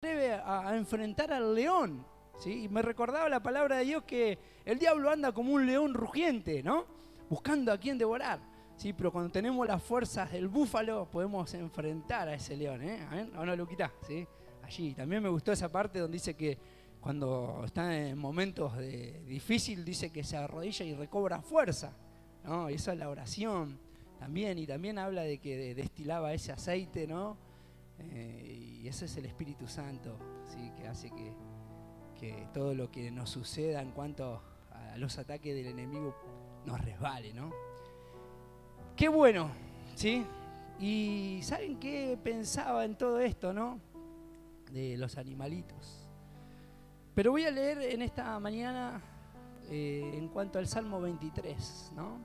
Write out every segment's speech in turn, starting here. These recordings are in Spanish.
atreve a enfrentar al león, ¿sí? Y me recordaba la palabra de Dios que el diablo anda como un león rugiente, ¿no? Buscando a quien devorar, ¿sí? Pero cuando tenemos las fuerzas del búfalo podemos enfrentar a ese león, ¿eh? ¿Amén? ¿O no, Luquita? ¿Sí? Allí. También me gustó esa parte donde dice que cuando está en momentos difícil, dice que se arrodilla y recobra fuerza, ¿no? Y eso es la oración también. Y también habla de que destilaba ese aceite, ¿no? Y ese es el Espíritu Santo, ¿sí? Que hace que todo lo que nos suceda en cuanto a los ataques del enemigo nos resbale, ¿no? Qué bueno, ¿sí? Y ¿saben qué pensaba en todo esto, no? De los animalitos. Pero voy a leer en esta mañana en cuanto al Salmo 23, ¿no?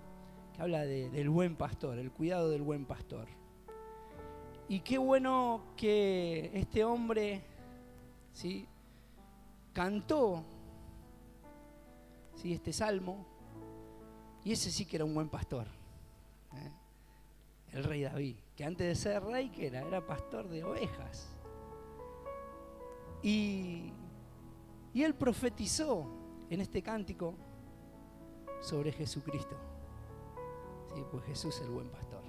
Que habla del buen pastor, el cuidado del buen pastor. Y qué bueno que este hombre, ¿sí?, cantó, ¿sí?, este salmo, y ese sí que era un buen pastor, ¿eh? El rey David, que antes de ser rey, ¿qué era? Era pastor de ovejas. Y él profetizó en este cántico sobre Jesucristo, ¿sí? Pues Jesús es el buen pastor.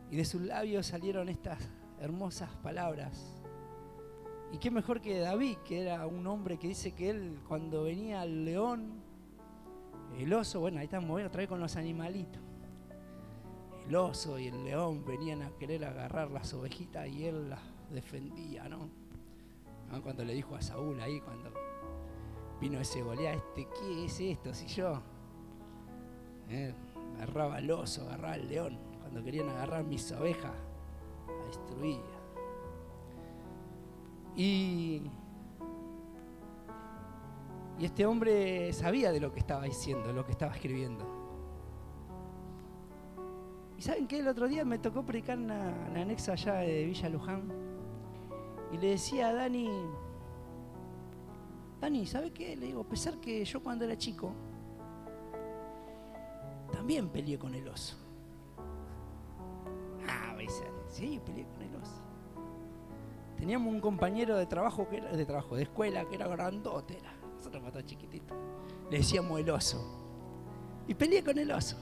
Y de sus labios salieron estas hermosas palabras. Y qué mejor que David, que era un hombre que dice que él, cuando venía el león, el oso, bueno, ahí estamos otra vez con los animalitos. El oso y el león venían a querer agarrar las ovejitas y él las defendía, ¿no? Cuando le dijo a Saúl ahí, cuando vino ese Goliat, ¿qué es esto? Si yo agarraba al oso, agarraba al león, cuando querían agarrar mis ovejas, las destruía. Y este hombre sabía de lo que estaba diciendo, de lo que estaba escribiendo. ¿Y saben qué? El otro día me tocó predicar en la anexa allá de Villa Luján. Y le decía a Dani, ¿sabe qué? Le digo, a pesar que yo cuando era chico también peleé con el oso. Me dice, sí, peleé con el oso. Teníamos un compañero de trabajo, de escuela, que era grandote, nosotros mató chiquitito. Le decíamos el oso. Y peleé con el oso.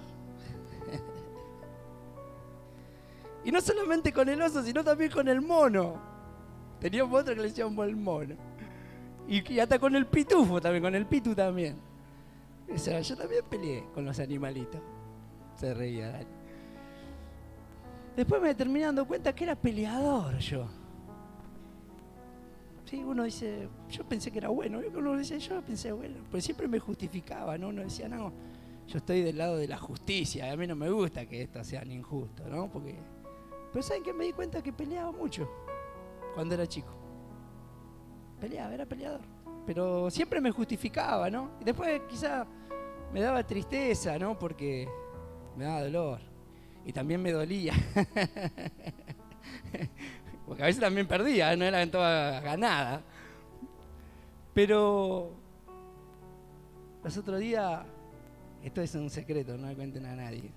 Y no solamente con el oso, sino también con el mono. Teníamos otro que le decíamos el mono. Y hasta con el pitufo también, con el pitu también. O sea, yo también peleé con los animalitos. Se reía Dani. Después me terminé dando cuenta que era peleador yo. Sí, uno dice, yo pensé que era bueno. Uno dice, yo pensé, bueno, pues siempre me justificaba, ¿no? Uno decía, no, yo estoy del lado de la justicia. A mí no me gusta que esto sea injusto, ¿no? Pero ¿saben qué? Me di cuenta que peleaba mucho cuando era chico. Era peleador. Pero siempre me justificaba, ¿no? Y después quizá me daba tristeza, ¿no? Porque me daba dolor. Y también me dolía. Porque a veces también perdía, no era en toda ganada. Pero los otros días, esto es un secreto, no le cuenten a nadie.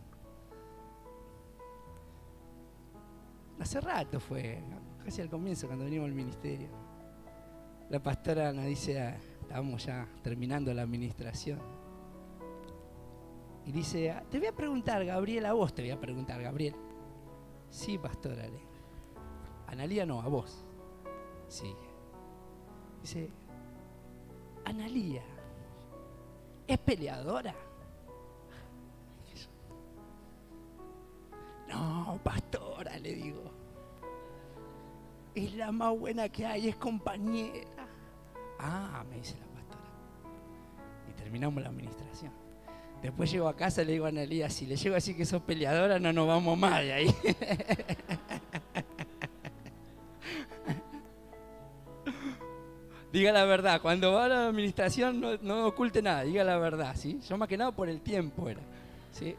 Hace rato fue, casi al comienzo, cuando venimos al ministerio. La pastora nos dice, estábamos ya terminando la administración. Y dice, te voy a preguntar, Gabriel, a vos te voy a preguntar, Gabriel. Sí, pastora, Analía no, a vos. Sí. Dice, Analía, ¿es peleadora? No, pastora, le digo. Es la más buena que hay, es compañera. Me dice la pastora. Y terminamos la administración. Después llego a casa y le digo a Analía, si le llego a decir que sos peleadora, no nos vamos más de ahí. Diga la verdad, cuando va a la administración no oculte nada, diga la verdad, ¿sí? Yo más que nada por el tiempo era, ¿sí?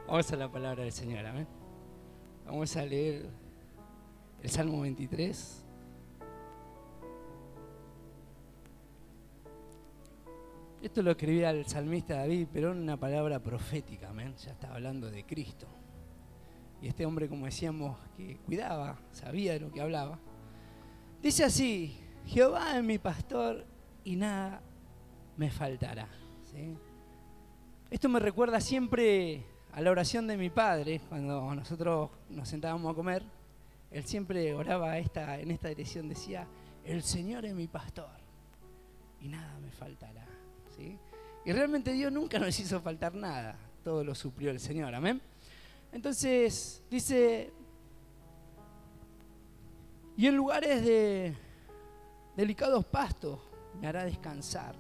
Vamos a la palabra del Señor, amén. Vamos a leer el Salmo 23. Esto lo escribía el salmista David, pero en una palabra profética, amén. Ya está hablando de Cristo. y este hombre, como decíamos, que cuidaba, sabía de lo que hablaba, dice así: Jehová es mi pastor y nada me faltará. ¿Sí? Esto me recuerda siempre a la oración de mi padre. Cuando nosotros nos sentábamos a comer, él siempre oraba en esta dirección, decía: el Señor es mi pastor y nada me faltará. ¿Sí? Y realmente Dios nunca nos hizo faltar nada, todo lo suplió el Señor, amén. Entonces dice: y en lugares de delicados pastos me hará descansar,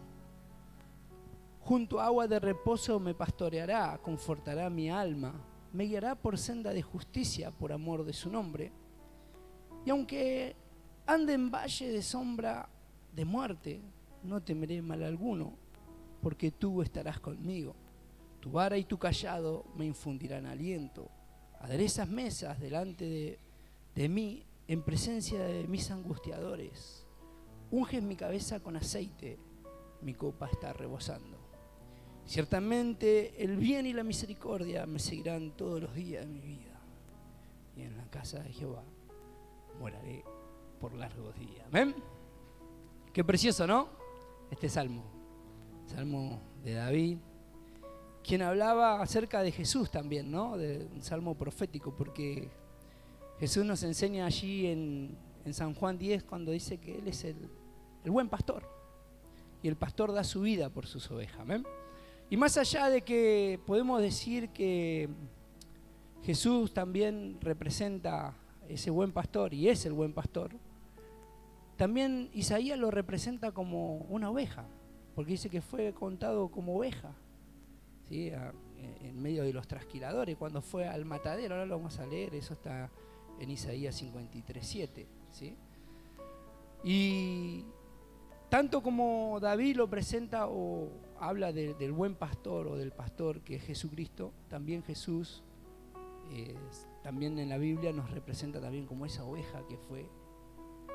junto a agua de reposo me pastoreará, confortará mi alma, me guiará por senda de justicia por amor de su nombre. Y aunque ande en valle de sombra de muerte, no temeré mal alguno, porque tú estarás conmigo. Tu vara y tu cayado me infundirán aliento. Aderezas mesas delante de mí en presencia de mis angustiadores. Unges mi cabeza con aceite, mi copa está rebosando. Ciertamente el bien y la misericordia me seguirán todos los días de mi vida, y en la casa de Jehová moraré por largos días. ¿Ven? Qué precioso, ¿no? Este salmo de David, quien hablaba acerca de Jesús también, ¿no? De un salmo profético, porque Jesús nos enseña allí en San Juan 10 cuando dice que Él es el buen pastor, y el pastor da su vida por sus ovejas. ¿Ven? Y más allá de que podemos decir que Jesús también representa ese buen pastor y es el buen pastor, también Isaías lo representa como una oveja, porque dice que fue contado como oveja, ¿sí? En medio de los trasquiladores, cuando fue al matadero. Ahora lo vamos a leer, eso está en Isaías 53:7, ¿sí? Y tanto como David lo presenta o habla del buen pastor o del pastor que es Jesucristo, también Jesús, también en la Biblia nos representa también como esa oveja que fue,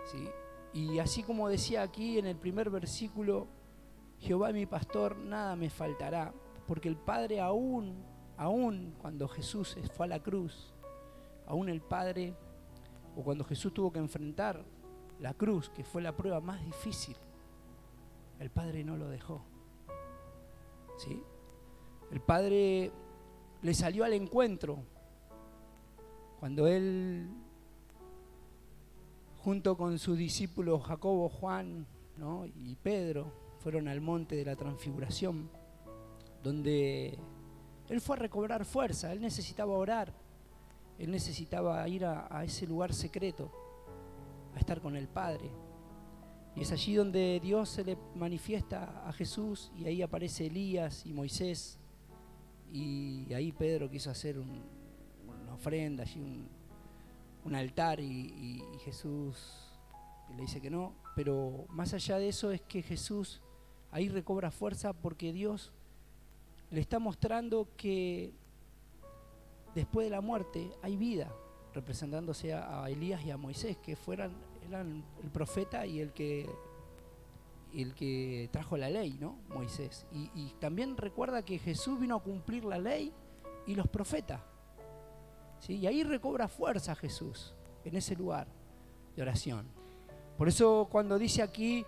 ¿sí? Y así como decía aquí en el primer versículo: Jehová es mi pastor, nada me faltará, porque el Padre aún cuando Jesús fue a la cruz, aún el Padre, o cuando Jesús tuvo que enfrentar la cruz, que fue la prueba más difícil, el Padre no lo dejó, ¿sí? El Padre le salió al encuentro cuando Él, junto con sus discípulos Jacobo, Juan, ¿no? y Pedro, fueron al monte de la transfiguración, donde Él fue a recobrar fuerza. Él necesitaba orar, Él necesitaba ir a ese lugar secreto, a estar con el Padre. Y es allí donde Dios se le manifiesta a Jesús, y ahí aparece Elías y Moisés, y ahí Pedro quiso hacer una ofrenda, allí un altar, y Jesús le dice que no. Pero más allá de eso es que Jesús ahí recobra fuerza, porque Dios le está mostrando que después de la muerte hay vida, representándose a Elías y a Moisés, que eran el profeta y el que trajo la ley, ¿no? Moisés. Y también recuerda que Jesús vino a cumplir la ley y los profetas, ¿sí? Y ahí recobra fuerza Jesús, en ese lugar de oración. Por eso cuando dice aquí: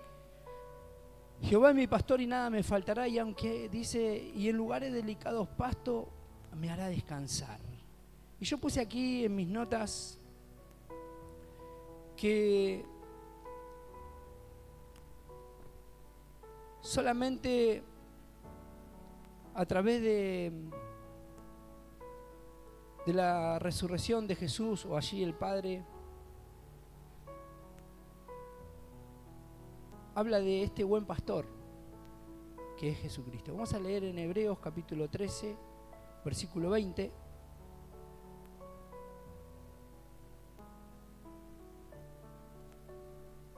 Jehová es mi pastor y nada me faltará, y aunque dice: y en lugares delicados pastos me hará descansar. Y yo puse aquí en mis notas que solamente a través de la resurrección de Jesús, o allí el Padre habla de este buen pastor que es Jesucristo. Vamos a leer en Hebreos capítulo 13, versículo 20.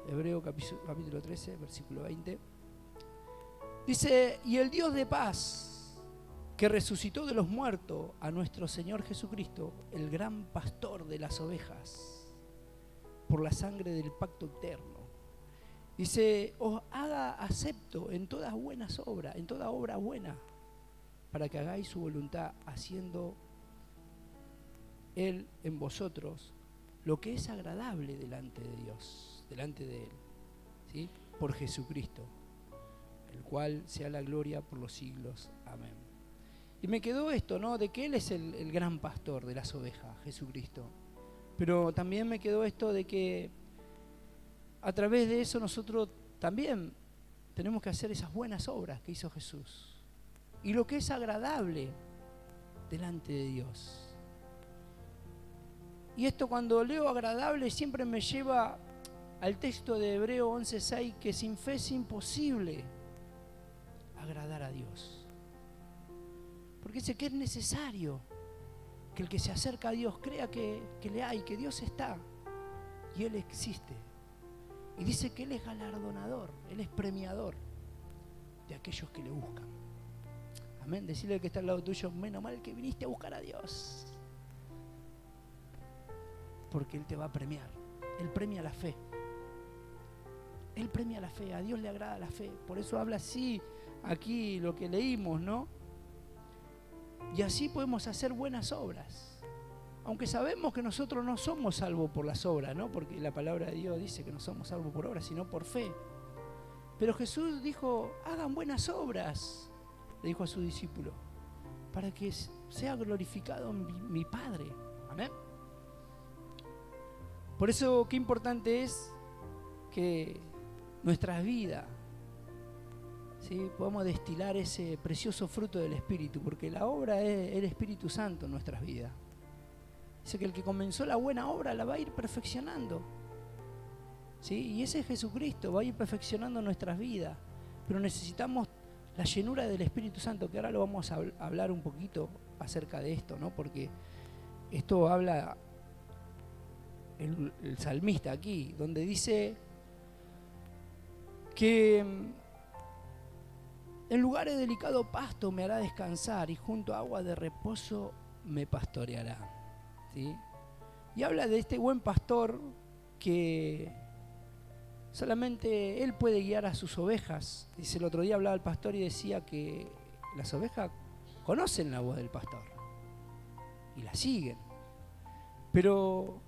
Hebreos capítulo 13, versículo 20. Dice: y el Dios de paz, que resucitó de los muertos a nuestro Señor Jesucristo, el gran pastor de las ovejas, por la sangre del pacto eterno, dice, os haga acepto en todas buenas obras, en toda obra buena, para que hagáis su voluntad, haciendo Él en vosotros lo que es agradable delante de Dios, delante de Él, ¿sí? Por Jesucristo, el cual sea la gloria por los siglos. Amén. Y me quedó esto, ¿no? De que Él es el gran pastor de las ovejas, Jesucristo. Pero también me quedó esto de que a través de eso nosotros también tenemos que hacer esas buenas obras que hizo Jesús. Y lo que es agradable delante de Dios. Y esto, cuando leo agradable, siempre me lleva al texto de Hebreo 11:6, que sin fe es imposible agradar a Dios. Porque dice que es necesario que el que se acerca a Dios crea que le hay, que Dios está y Él existe. Y dice que Él es galardonador, Él es premiador de aquellos que le buscan. Amén. Decirle al que está al lado tuyo: menos mal que viniste a buscar a Dios, porque Él te va a premiar. Él premia la fe. Él premia la fe. A Dios le agrada la fe. Por eso habla así aquí lo que leímos, ¿no? Y así podemos hacer buenas obras. Aunque sabemos que nosotros no somos salvos por las obras, ¿no? Porque la palabra de Dios dice que no somos salvos por obras, sino por fe. Pero Jesús dijo: hagan buenas obras, le dijo a sus discípulos, para que sea glorificado mi Padre. Amén. Por eso qué importante es que nuestras vidas, ¿sí?, podamos destilar ese precioso fruto del Espíritu, porque la obra es el Espíritu Santo en nuestras vidas. Dice que el que comenzó la buena obra la va a ir perfeccionando, ¿sí? Y ese es Jesucristo, va a ir perfeccionando nuestras vidas. Pero necesitamos la llenura del Espíritu Santo, que ahora lo vamos a hablar un poquito acerca de esto, ¿no? Porque esto habla el salmista aquí, donde dice que en lugares de delicado pasto me hará descansar y junto a agua de reposo me pastoreará, ¿sí? Y habla de este buen pastor que solamente Él puede guiar a sus ovejas. Dice, el otro día hablaba el pastor y decía que las ovejas conocen la voz del pastor y la siguen. Pero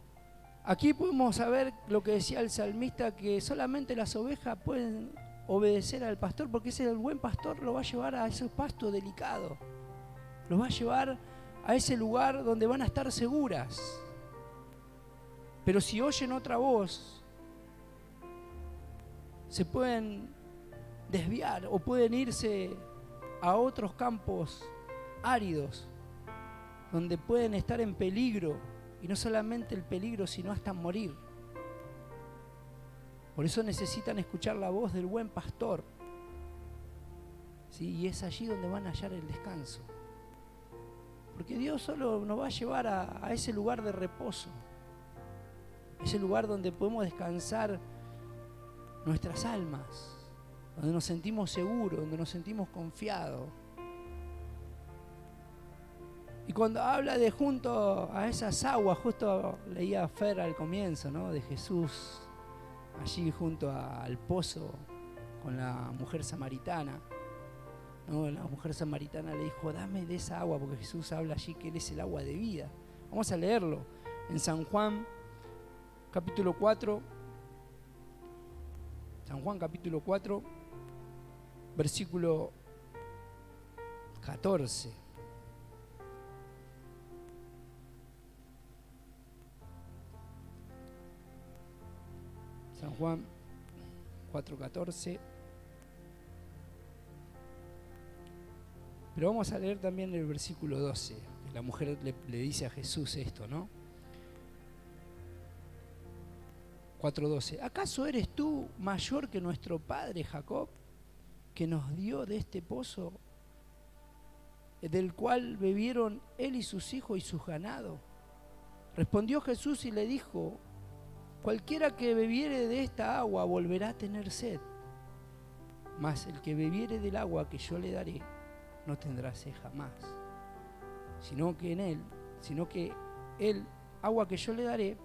aquí podemos saber lo que decía el salmista, que solamente las ovejas pueden obedecer al pastor, porque ese el buen pastor lo va a llevar a ese pasto delicado, los va a llevar a ese lugar donde van a estar seguras. Pero si oyen otra voz, se pueden desviar o pueden irse a otros campos áridos, donde pueden estar en peligro, y no solamente el peligro, sino hasta morir. Por eso necesitan escuchar la voz del buen pastor, ¿sí? Y es allí donde van a hallar el descanso. Porque Dios solo nos va a llevar a ese lugar de reposo, ese lugar donde podemos descansar nuestras almas, donde nos sentimos seguros, donde nos sentimos confiados. Y cuando habla de junto a esas aguas, justo leía Fer al comienzo, ¿no?, de Jesús allí junto al pozo con la mujer samaritana, ¿no? La mujer samaritana le dijo: dame de esa agua, porque Jesús habla allí que Él es el agua de vida. Vamos a leerlo en San Juan capítulo 4. San Juan capítulo 4, versículo 14. San Juan 4:14. Pero vamos a leer también el versículo 12. La mujer le dice a Jesús esto, ¿no? 4:12. ¿Acaso eres tú mayor que nuestro padre Jacob, que nos dio de este pozo, del cual bebieron él y sus hijos y sus ganados? Respondió Jesús y le dijo: cualquiera que bebiere de esta agua volverá a tener sed, mas el que bebiere del agua que yo le daré no tendrá sed jamás, sino que el agua que yo le daré,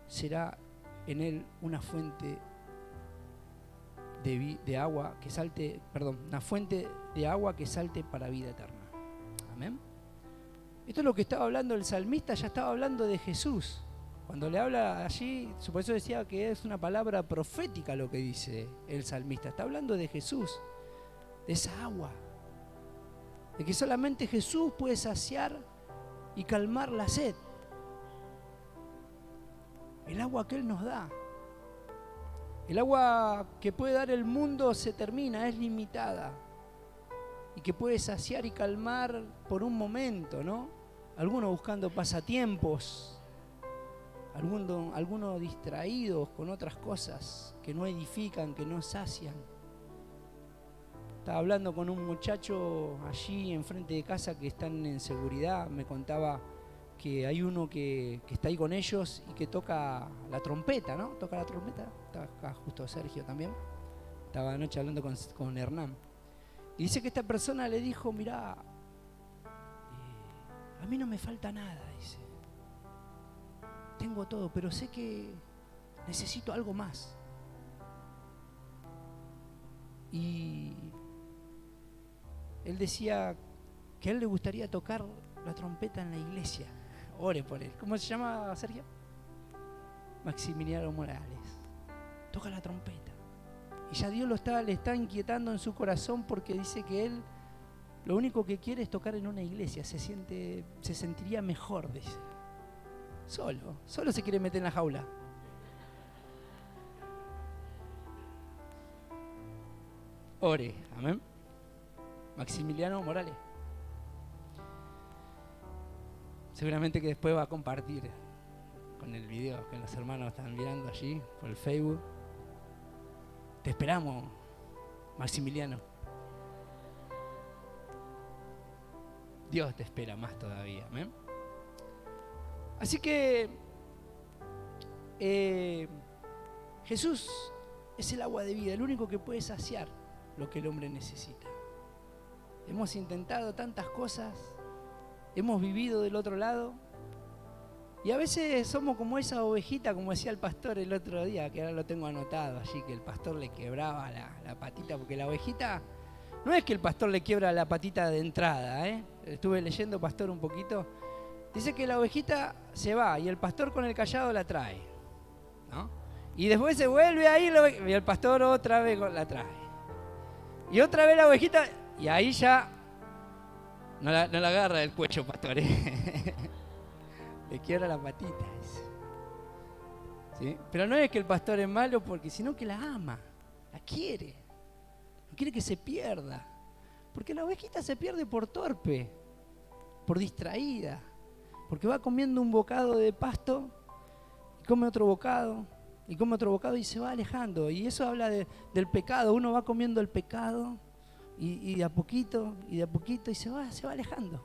será en él una fuente de agua que salte, una fuente de agua que salte para vida eterna. Amén. Esto es lo que estaba hablando el salmista, ya estaba hablando de Jesús. Cuando le habla allí, por eso decía que es una palabra profética lo que dice el salmista. Está hablando de Jesús, de esa agua, de que solamente Jesús puede saciar y calmar la sed. El agua que Él nos da. El agua que puede dar el mundo se termina, es limitada. Y que puede saciar y calmar por un momento, ¿no? Algunos buscando pasatiempos, algunos distraídos con otras cosas que no edifican, que no sacian. Estaba hablando con un muchacho allí enfrente de casa que están en seguridad. Me contaba que hay uno que está ahí con ellos y que toca la trompeta, ¿no? Toca la trompeta. Estaba acá justo Sergio también. Estaba anoche hablando con Hernán. Y dice que esta persona le dijo, mirá, a mí no me falta nada, dice. Tengo todo, pero sé que necesito algo más. Y él decía que a él le gustaría tocar la trompeta en la iglesia. Ore por él. ¿Cómo se llama, Sergio? Maximiliano Morales. Toca la trompeta. Y ya Dios le está inquietando en su corazón porque dice que él lo único que quiere es tocar en una iglesia. Se sentiría mejor, dice. Solo se quiere meter en la jaula. Ore, amén. Maximiliano Morales. Seguramente que después va a compartir con el video que los hermanos están mirando allí por el Facebook. Te esperamos, Maximiliano. Dios te espera más todavía, amén. Así que Jesús es el agua de vida, el único que puede saciar lo que el hombre necesita. Hemos intentado tantas cosas, hemos vivido del otro lado y a veces somos como esa ovejita, como decía el pastor el otro día, que ahora lo tengo anotado allí, que el pastor le quebraba la patita, porque la ovejita, no es que el pastor le quiebra la patita de entrada, estuve leyendo, pastor, un poquito. Dice que la ovejita se va y el pastor con el cayado la trae, ¿no? Y después se vuelve ahí y el pastor otra vez la trae. Y otra vez la ovejita y ahí ya no la agarra del cuello, pastor. Le quiebra la patita. ¿Sí? Pero no es que el pastor es malo, sino que la ama, la quiere. No quiere que se pierda. Porque la ovejita se pierde por torpe, por distraída. Porque va comiendo un bocado de pasto y come otro bocado y come otro bocado y se va alejando. Y eso habla del pecado. Uno va comiendo el pecado y de a poquito y se va alejando.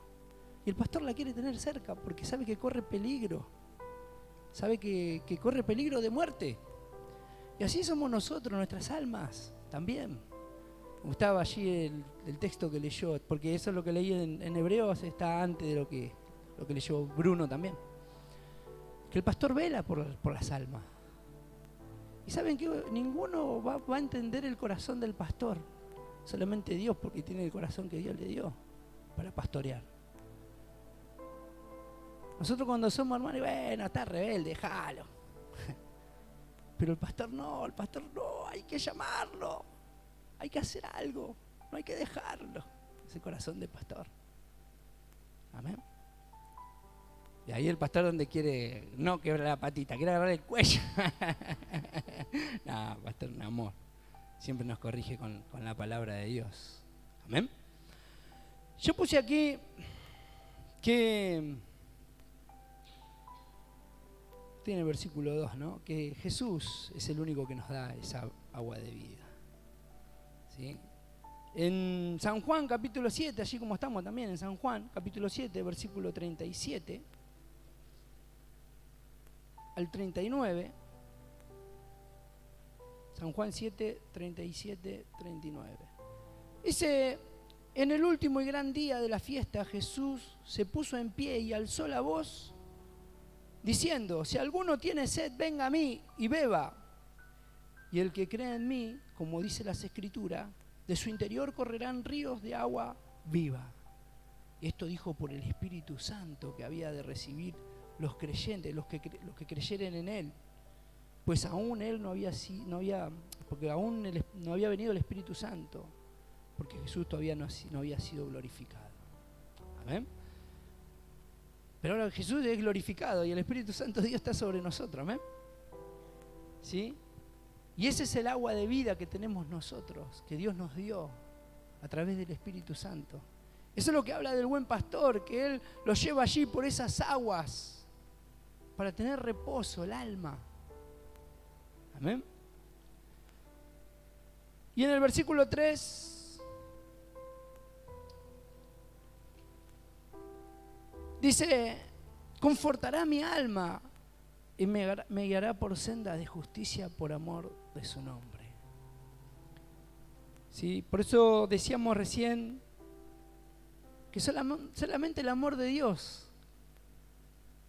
Y el pastor la quiere tener cerca porque sabe que corre peligro. Sabe que corre peligro de muerte. Y así somos nosotros, nuestras almas también. Me gustaba allí el texto que leyó, porque eso es lo que leí en Hebreos, está antes de lo que leyó Bruno también. Que el pastor vela por las almas. Y saben que ninguno va a entender el corazón del pastor. Solamente Dios, porque tiene el corazón que Dios le dio para pastorear. Nosotros cuando somos hermanos, bueno, está rebelde, déjalo. Pero el pastor no, hay que llamarlo. Hay que hacer algo, no hay que dejarlo. Ese corazón del pastor. Amén. Y ahí el pastor donde quiere no quebrar la patita, quiere agarrar el cuello. No, pastor, un amor. Siempre nos corrige con la palabra de Dios. Amén. Yo puse aquí que tiene el versículo 2, ¿no? Que Jesús es el único que nos da esa agua de vida. ¿Sí? En San Juan capítulo 7, allí como estamos también en San Juan capítulo 7, versículo 37 al 39. San Juan 7, 37, 39. Dice: en el último y gran día de la fiesta, Jesús se puso en pie y alzó la voz, diciendo: si alguno tiene sed, venga a mí y beba. Y el que cree en mí, como dice las Escrituras, de su interior correrán ríos de agua viva. Y esto dijo por el Espíritu Santo que había de recibir los creyentes, los que creyeren en Él. Pues aún Él no había venido el Espíritu Santo, porque Jesús todavía no había sido glorificado. Amén. Pero ahora Jesús es glorificado y el Espíritu Santo de Dios está sobre nosotros. Amén. ¿Sí? Y ese es el agua de vida que tenemos nosotros, que Dios nos dio a través del Espíritu Santo. Eso es lo que habla del buen pastor, que Él lo lleva allí por esas aguas para tener reposo, el alma. Amén. Y en el versículo 3 dice: confortará mi alma y me guiará por senda de justicia por amor de su nombre. ¿Sí? Por eso decíamos recién que solamente el amor de Dios,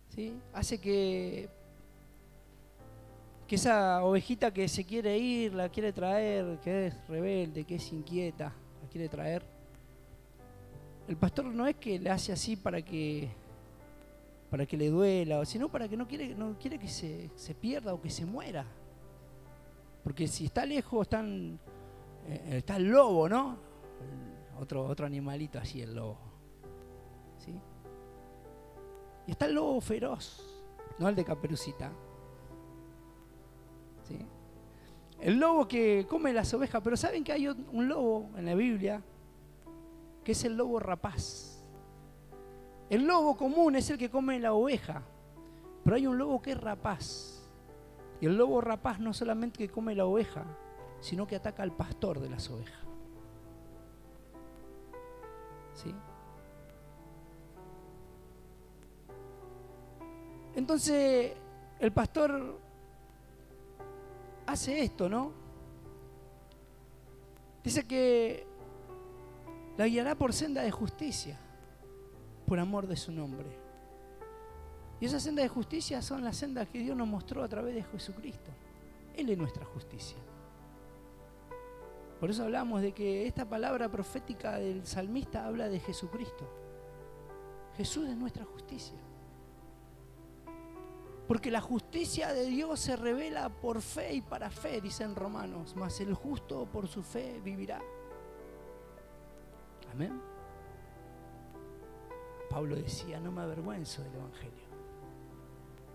¿sí?, hace que esa ovejita que se quiere ir, la quiere traer, que es rebelde, que es inquieta, la quiere traer. El pastor no es que le hace así para que le duela, sino para que no quiere que se pierda o que se muera. Porque si está lejos está el lobo, ¿no? Otro animalito así, el lobo. ¿Sí? Y está el lobo feroz, no el de Caperucita. ¿Sí? El lobo que come las ovejas, pero ¿saben que hay un lobo en la Biblia que es el lobo rapaz? El lobo común es el que come la oveja, pero hay un lobo que es rapaz. Y el lobo rapaz no solamente que come la oveja, sino que ataca al pastor de las ovejas. ¿Sí? Entonces, el pastor hace esto, ¿no? Dice que la guiará por senda de justicia, por amor de su nombre. Y esa senda de justicia son las sendas que Dios nos mostró a través de Jesucristo. Él es nuestra justicia. Por eso hablamos de que esta palabra profética del salmista habla de Jesucristo. Jesús es nuestra justicia. Porque la justicia de Dios se revela por fe y para fe, dicen Romanos, mas el justo por su fe vivirá. Amén. Pablo decía: no me avergüenzo del Evangelio,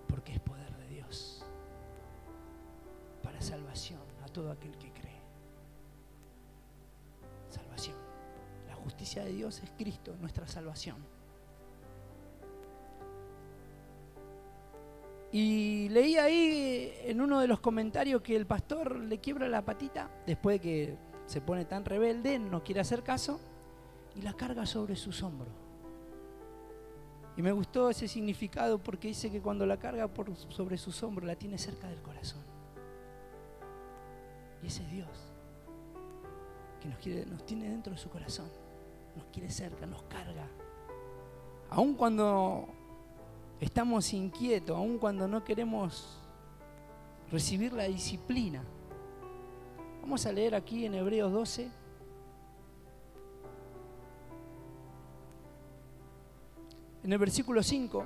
porque es poder de Dios para salvación a todo aquel que cree. Salvación. La justicia de Dios es Cristo, nuestra salvación. Y leí ahí en uno de los comentarios que el pastor le quiebra la patita después de que se pone tan rebelde, no quiere hacer caso, y la carga sobre sus hombros. Y me gustó ese significado porque dice que cuando la carga sobre sus hombros la tiene cerca del corazón. Y ese es Dios, que nos tiene dentro de su corazón, nos quiere cerca, nos carga. Aun cuando estamos inquietos, aun cuando no queremos recibir la disciplina. Vamos a leer aquí en Hebreos 12. En el versículo 5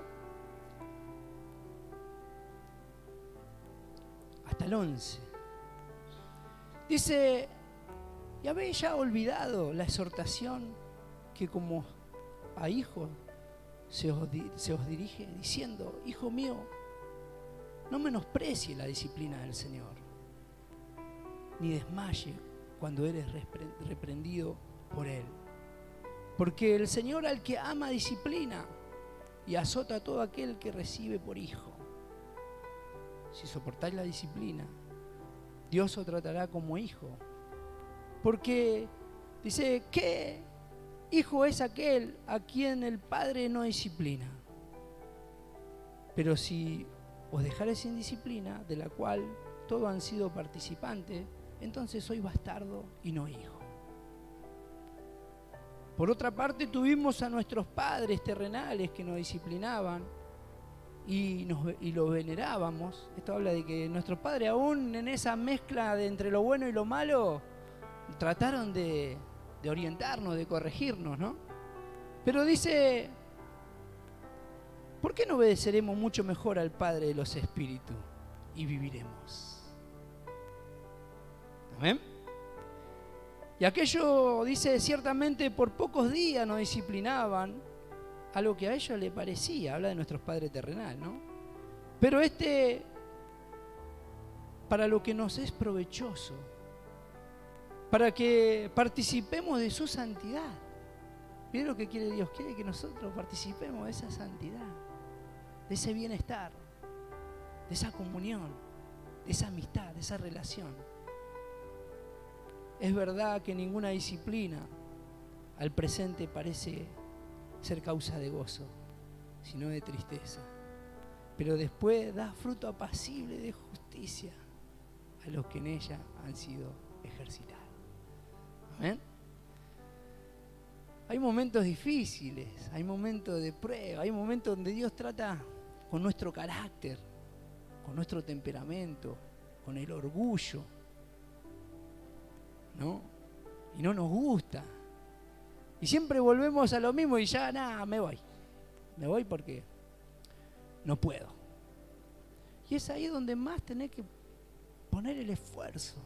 hasta el 11. Dice: ¿y habéis ya olvidado la exhortación que como a hijos se os dirige, diciendo: hijo mío, no menosprecie la disciplina del Señor, ni desmaye cuando eres reprendido por Él? Porque el Señor al que ama disciplina y azota a todo aquel que recibe por hijo. Si soportáis la disciplina, Dios os tratará como hijo. Porque dice: ¿qué hijo es aquel a quien el Padre no disciplina? Pero si os dejareis sin disciplina, de la cual todos han sido participantes, entonces sois bastardo y no hijo. Por otra parte, tuvimos a nuestros padres terrenales que nos disciplinaban y los venerábamos. Esto habla de que nuestros padres, aún en esa mezcla de entre lo bueno y lo malo, trataron de orientarnos, de corregirnos, ¿no? Pero dice, ¿por qué no obedeceremos mucho mejor al Padre de los Espíritus y viviremos? ¿Amén? Y aquello, dice, ciertamente por pocos días nos disciplinaban a lo que a ellos les parecía. Habla de nuestros padres terrenales, ¿no? Pero para lo que nos es provechoso, para que participemos de su santidad. ¿Miren lo que quiere Dios? Quiere que nosotros participemos de esa santidad, de ese bienestar, de esa comunión, de esa amistad, de esa relación. Es verdad que ninguna disciplina al presente parece ser causa de gozo, sino de tristeza. Pero después da fruto apacible de justicia a los que en ella han sido ejercitados. ¿Amén? Hay momentos difíciles, hay momentos de prueba, hay momentos donde Dios trata con nuestro carácter, con nuestro temperamento, con el orgullo, ¿no? Y no nos gusta. Y siempre volvemos a lo mismo y ya, nada, me voy porque no puedo. Y es ahí donde más tenés que poner el esfuerzo.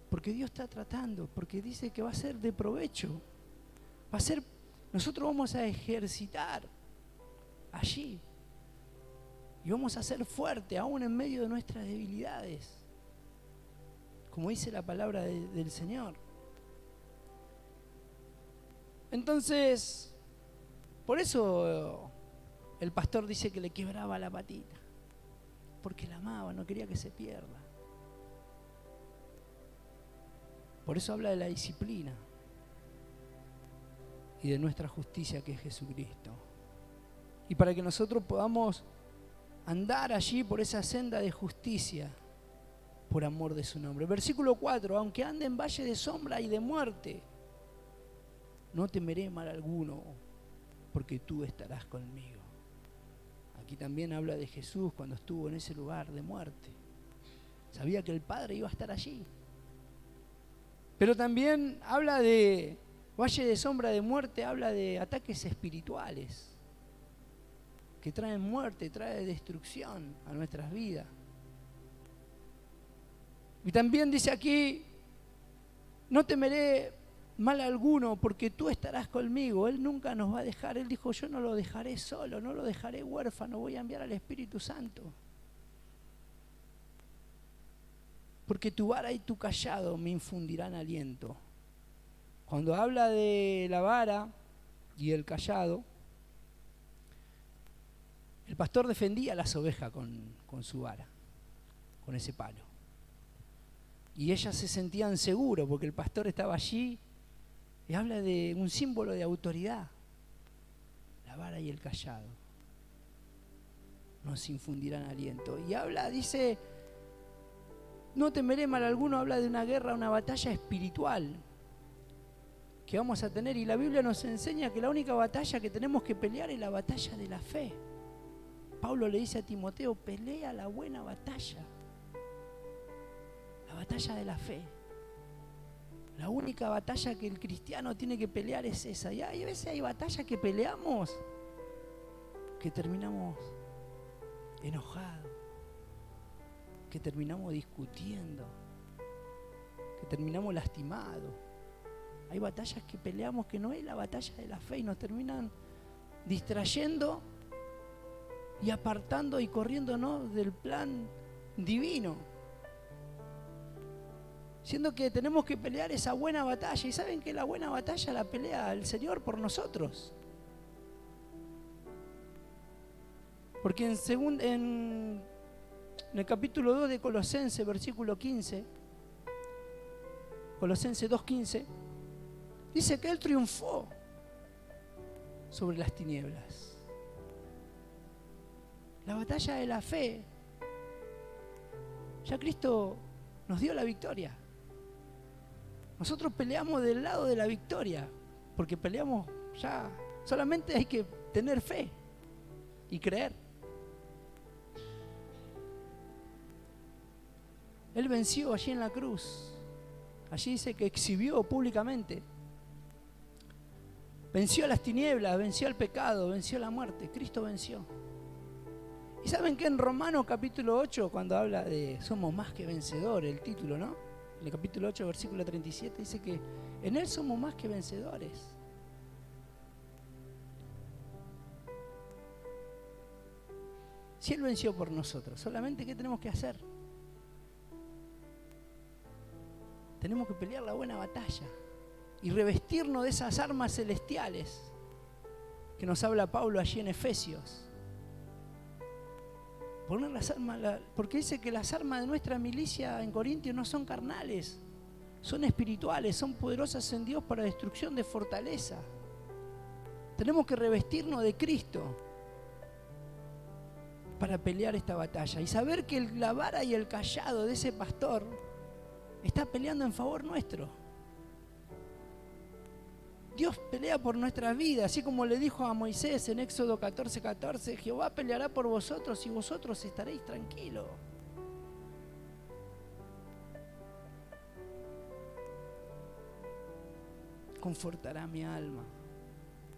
Porque Dios está tratando, porque dice que va a ser de provecho. Nosotros vamos a ejercitar allí. Y vamos a ser fuertes aún en medio de nuestras debilidades. Como dice la palabra del Señor. Entonces, por eso el pastor dice que le quebraba la patita. Porque la amaba, no quería que se pierda. Por eso habla de la disciplina y de nuestra justicia que es Jesucristo. Y para que nosotros podamos andar allí por esa senda de justicia, por amor de su nombre. Versículo 4, aunque ande en valle de sombra y de muerte, no temeré mal alguno, porque tú estarás conmigo. Aquí también habla de Jesús cuando estuvo en ese lugar de muerte. Sabía que el Padre iba a estar allí. Pero también habla de valle de sombra de muerte, habla de ataques espirituales que traen muerte, traen destrucción a nuestras vidas. Y también dice aquí, no temeré mal alguno porque tú estarás conmigo. Él nunca nos va a dejar. Él dijo, yo no lo dejaré solo, no lo dejaré huérfano, voy a enviar al Espíritu Santo. Porque tu vara y tu cayado me infundirán aliento. Cuando habla de la vara y el cayado, el pastor defendía a las ovejas con su vara, con ese palo. Y ellas se sentían seguras porque el pastor estaba allí y habla de un símbolo de autoridad. La vara y el cayado nos infundirán aliento. Y habla, dice, no temeré mal alguno, habla de una guerra, una batalla espiritual que vamos a tener. Y la Biblia nos enseña que la única batalla que tenemos que pelear es la batalla de la fe. Pablo le dice a Timoteo, pelea la buena batalla. La batalla de la fe. La única batalla que el cristiano tiene que pelear es esa. Y a veces hay batallas que peleamos que terminamos enojados, que terminamos discutiendo, que terminamos lastimados. Hay batallas que peleamos que no es la batalla de la fe y nos terminan distrayendo y apartando y corriéndonos del plan divino. Siendo que tenemos que pelear esa buena batalla. Y saben que la buena batalla la pelea el Señor por nosotros. Porque en el capítulo 2 de Colosenses, versículo 15, Colosenses 2:15, dice que Él triunfó sobre las tinieblas. La batalla de la fe, ya Cristo nos dio la victoria. Nosotros peleamos del lado de la victoria, porque peleamos ya, solamente hay que tener fe y creer. Él venció allí en la cruz. Allí dice que exhibió públicamente Venció las tinieblas, venció el pecado, venció la muerte. Cristo venció. ¿Y saben qué? En Romanos capítulo 8, cuando habla de somos más que vencedores, el título, ¿no? En el capítulo 8, versículo 37, dice que en Él somos más que vencedores. Si Él venció por nosotros, solamente ¿qué tenemos que hacer? Tenemos que pelear la buena batalla y revestirnos de esas armas celestiales que nos habla Pablo allí en Efesios. Poner las armas, porque dice que las armas de nuestra milicia en Corintios no son carnales, son espirituales, son poderosas en Dios para destrucción de fortaleza. Tenemos que revestirnos de Cristo para pelear esta batalla y saber que la vara y el cayado de ese pastor está peleando en favor nuestro. Dios pelea por nuestras vidas, así como le dijo a Moisés en Éxodo 14:14, Jehová peleará por vosotros y vosotros estaréis tranquilos. Confortará mi alma,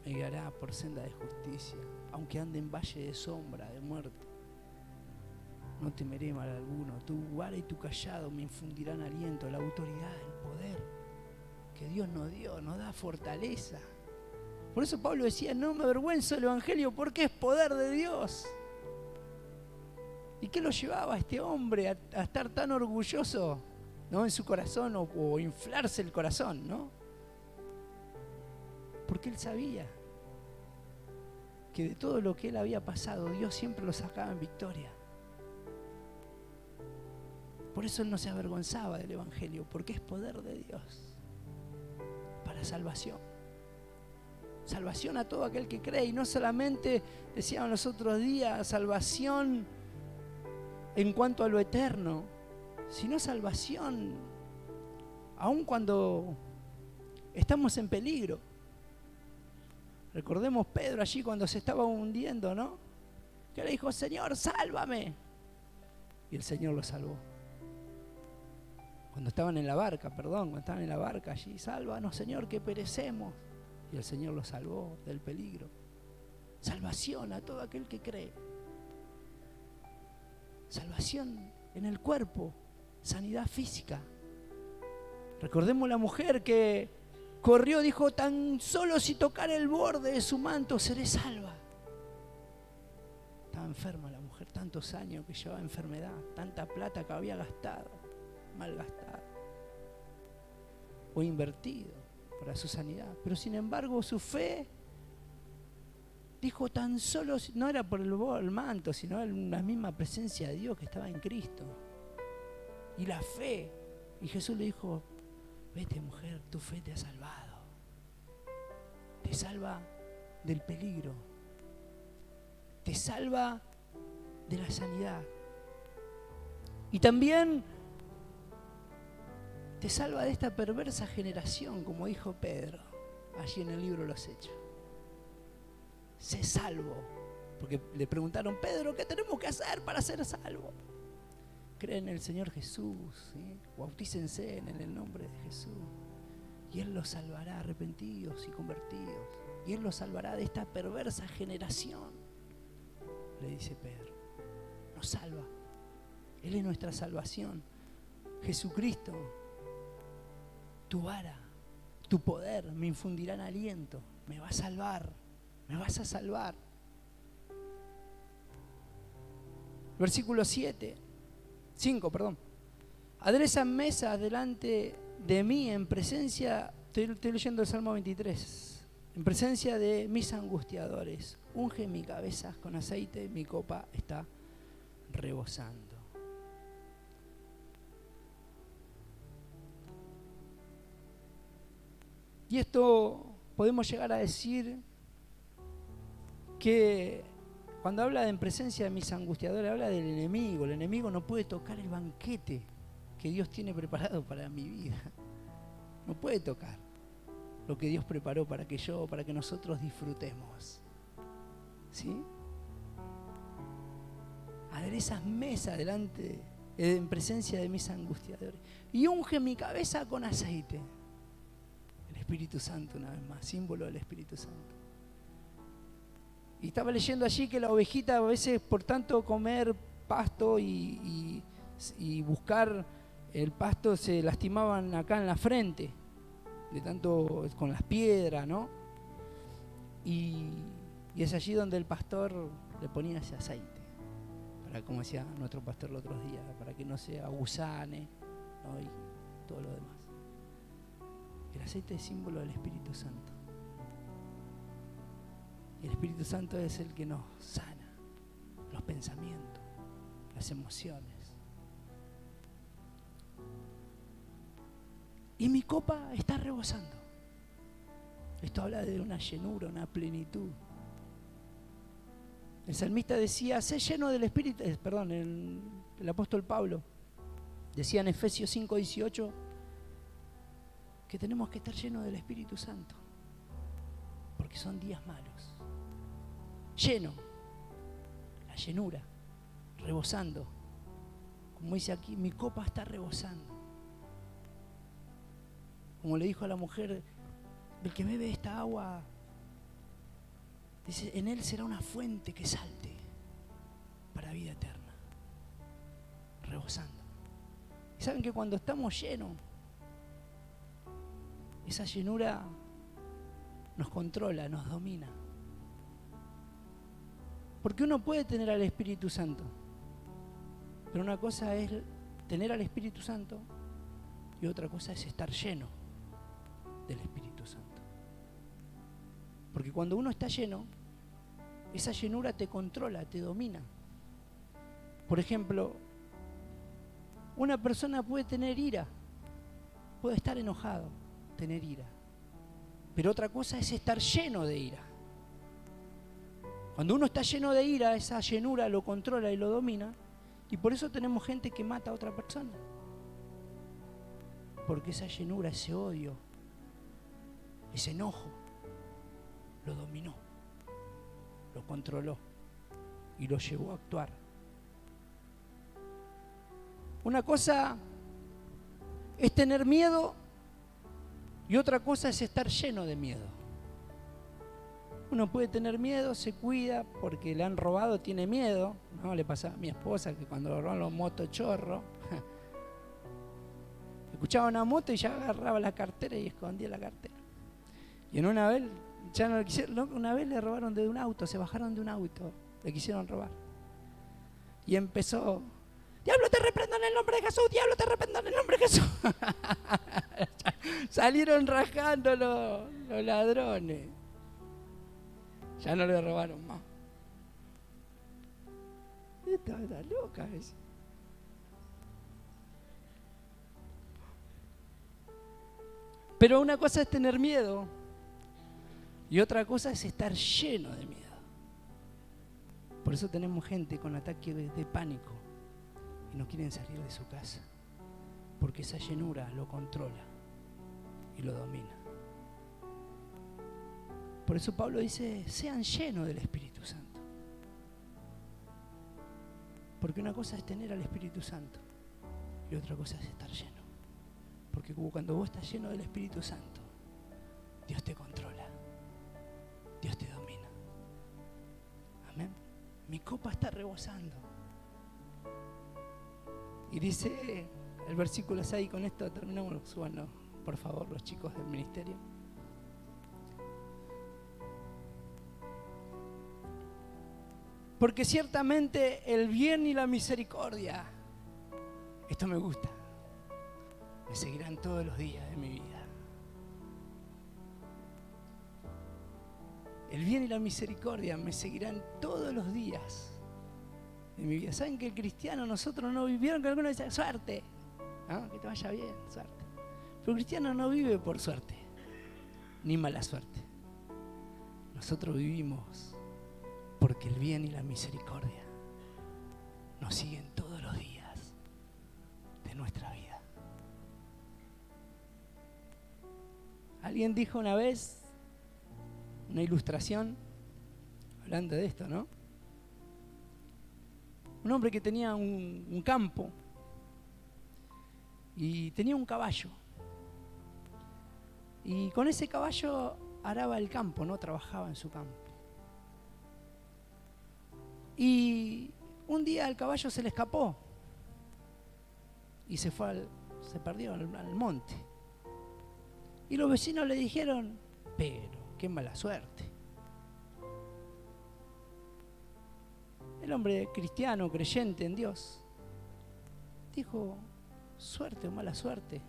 me guiará por senda de justicia, aunque ande en valle de sombra, de muerte. No temeré mal alguno, tu vara y tu cayado me infundirán aliento, la autoridad, el poder que Dios nos dio, nos da fortaleza. Por eso Pablo decía, no me avergüenzo del Evangelio porque es poder de Dios. ¿Y qué lo llevaba a este hombre a estar tan orgulloso, ¿no?, en su corazón o inflarse el corazón, ¿no? Porque él sabía que de todo lo que él había pasado, Dios siempre lo sacaba en victoria. Por eso él no se avergonzaba del Evangelio, porque es poder de Dios para salvación. Salvación a todo aquel que cree, y no solamente, decíamos los otros días, salvación en cuanto a lo eterno, sino salvación aun cuando estamos en peligro. Recordemos Pedro allí cuando se estaba hundiendo, ¿no? Que le dijo, Señor, sálvame. Y el Señor lo salvó. Cuando estaban en la barca allí, sálvanos, Señor, que perecemos. Y el Señor lo salvó del peligro. Salvación a todo aquel que cree. Salvación en el cuerpo, sanidad física. Recordemos la mujer que corrió, dijo, tan solo si tocar el borde de su manto seré salva. Estaba enferma la mujer, tantos años que llevaba enfermedad, tanta plata que había gastado, mal gastado o invertido para su sanidad. Pero sin embargo su fe, dijo, tan solo, no era por el manto, sino la misma presencia de Dios que estaba en Cristo. Y la fe. Y Jesús le dijo, vete mujer, tu fe te ha salvado. Te salva del peligro. Te salva de la sanidad. Y también te salva de esta perversa generación, como dijo Pedro, allí en el libro de los Hechos. Sé salvo. Porque le preguntaron, Pedro, ¿qué tenemos que hacer para ser salvo? Creen en el Señor Jesús, ¿sí? Bautícense en el nombre de Jesús. Y Él los salvará, arrepentidos y convertidos. Y Él los salvará de esta perversa generación. Le dice Pedro. Nos salva. Él es nuestra salvación. Jesucristo, tu vara, tu poder me infundirán aliento. Me va a salvar. Me vas a salvar. Versículo 5. Adereza mesa delante de mí en presencia, estoy leyendo el Salmo 23, en presencia de mis angustiadores. Unge mi cabeza con aceite, mi copa está rebosando. Y esto podemos llegar a decir que cuando habla de en presencia de mis angustiadores, habla del enemigo. El enemigo no puede tocar el banquete que Dios tiene preparado para mi vida. No puede tocar lo que Dios preparó para que nosotros disfrutemos. ¿Sí? Aderezas mesa delante, en presencia de mis angustiadores. Y unge mi cabeza con aceite. El Espíritu Santo una vez más, símbolo del Espíritu Santo. Y estaba leyendo allí que la ovejita a veces por tanto comer pasto y buscar el pasto se lastimaban acá en la frente, de tanto con las piedras, ¿no? Y es allí donde el pastor le ponía ese aceite, para, como decía nuestro pastor los otros días, para que no se agusane, ¿no? Y todo lo demás. El aceite es símbolo del Espíritu Santo. Y el Espíritu Santo es el que nos sana los pensamientos, las emociones. Y mi copa está rebosando. Esto habla de una llenura, una plenitud. El salmista decía, sé lleno del Espíritu, el apóstol Pablo decía en Efesios 5:18 que tenemos que estar llenos del Espíritu Santo, porque son días malos. Lleno, la llenura, rebosando. Como dice aquí, mi copa está rebosando. Como le dijo a la mujer, el que bebe esta agua, dice, en él será una fuente que salte para vida eterna, rebosando. Y saben que cuando estamos llenos, esa llenura nos controla, nos domina. Porque uno puede tener al Espíritu Santo, pero una cosa es tener al Espíritu Santo y otra cosa es estar lleno del Espíritu Santo. Porque cuando uno está lleno, esa llenura te controla, te domina. Por ejemplo, una persona puede tener ira, puede estar enojado, tener ira. Pero otra cosa es estar lleno de ira. Cuando uno está lleno de ira, esa llenura lo controla y lo domina. Y por eso tenemos gente que mata a otra persona. Porque esa llenura, ese odio, ese enojo, lo dominó, lo controló y lo llevó a actuar. Una cosa es tener miedo y otra cosa es estar lleno de miedo. Uno puede tener miedo, se cuida porque le han robado, tiene miedo, ¿no? Le pasaba a mi esposa que cuando le robaron los motochorros, escuchaba una moto y ya agarraba la cartera y escondía la cartera. Y en una vez, ya no le quisieron, una vez le robaron de un auto, se bajaron de un auto, le quisieron robar. Y empezó, diablo te reprendo en el nombre de Jesús, diablo te reprendo en el nombre de Jesús. Salieron rajando los ladrones. Ya no le robaron más. Esta era loca esa. Pero una cosa es tener miedo y otra cosa es estar lleno de miedo. Por eso tenemos gente con ataques de pánico y no quieren salir de su casa, porque esa llenura lo controla y lo domina. Por eso Pablo dice, sean llenos del Espíritu Santo. Porque una cosa es tener al Espíritu Santo y otra cosa es estar lleno. Porque cuando vos estás lleno del Espíritu Santo, Dios te controla, Dios te domina. Amén. Mi copa está rebosando. Y dice el versículo 6, con esto terminamos, súbanlo, por favor, los chicos del ministerio. Porque ciertamente el bien y la misericordia, esto me gusta, me seguirán todos los días de mi vida. El bien y la misericordia me seguirán todos los días de mi vida. ¿Saben que el cristiano, nosotros no vivieron que algunos dicen suerte? ¿No? Que te vaya bien, suerte. Pero el cristiano no vive por suerte, ni mala suerte. Nosotros vivimos porque el bien y la misericordia nos siguen todos los días de nuestra vida. Alguien dijo una vez, una ilustración, hablando de esto, ¿no? Un hombre que tenía un campo y tenía un caballo. Y con ese caballo araba el campo, ¿no? Trabajaba en su campo. Y un día el caballo se le escapó y se perdió al monte. Y los vecinos le dijeron, pero qué mala suerte. El hombre cristiano, creyente en Dios, dijo, suerte o mala suerte,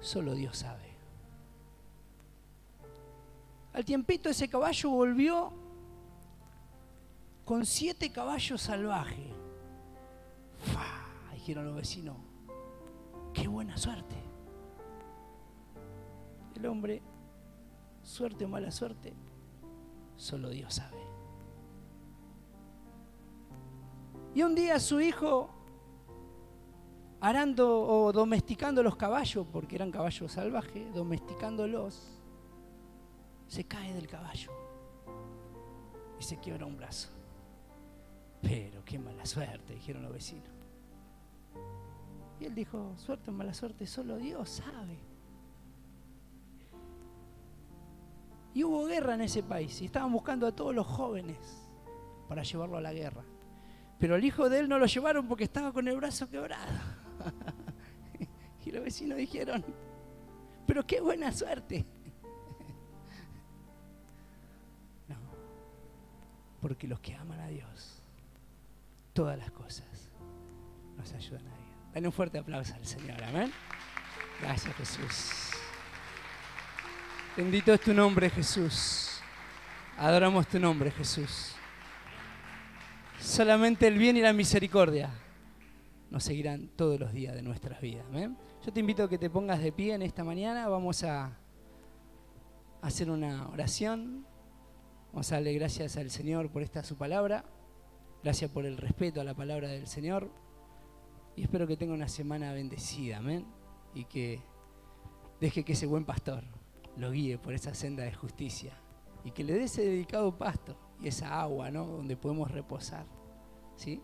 solo Dios sabe. Al tiempito ese caballo volvió con 7 caballos salvajes. ¡Fua! Dijeron los vecinos, ¡qué buena suerte! El hombre, suerte o mala suerte, solo Dios sabe. Y un día su hijo, arando o domesticando los caballos, porque eran caballos salvajes, domesticándolos, se cae del caballo y se quiebra un brazo. Pero qué mala suerte, dijeron los vecinos. Y él dijo, suerte o mala suerte, solo Dios sabe. Y hubo guerra en ese país y estaban buscando a todos los jóvenes para llevarlo a la guerra. Pero el hijo de él no lo llevaron porque estaba con el brazo quebrado. Y los vecinos dijeron, pero qué buena suerte. No, porque los que aman a Dios, todas las cosas nos ayudan a Dios. Dale un fuerte aplauso al Señor, amén. Gracias, Jesús. Bendito es tu nombre, Jesús. Adoramos tu nombre, Jesús. Solamente el bien y la misericordia nos seguirán todos los días de nuestras vidas. ¿Amén? Yo te invito a que te pongas de pie en esta mañana. Vamos a hacer una oración. Vamos a darle gracias al Señor por esta su palabra. Gracias por el respeto a la palabra del Señor. Y espero que tenga una semana bendecida. Amén. Y que deje que ese buen pastor lo guíe por esa senda de justicia. Y que le dé ese dedicado pasto y esa agua, ¿no? Donde podemos reposar, ¿sí?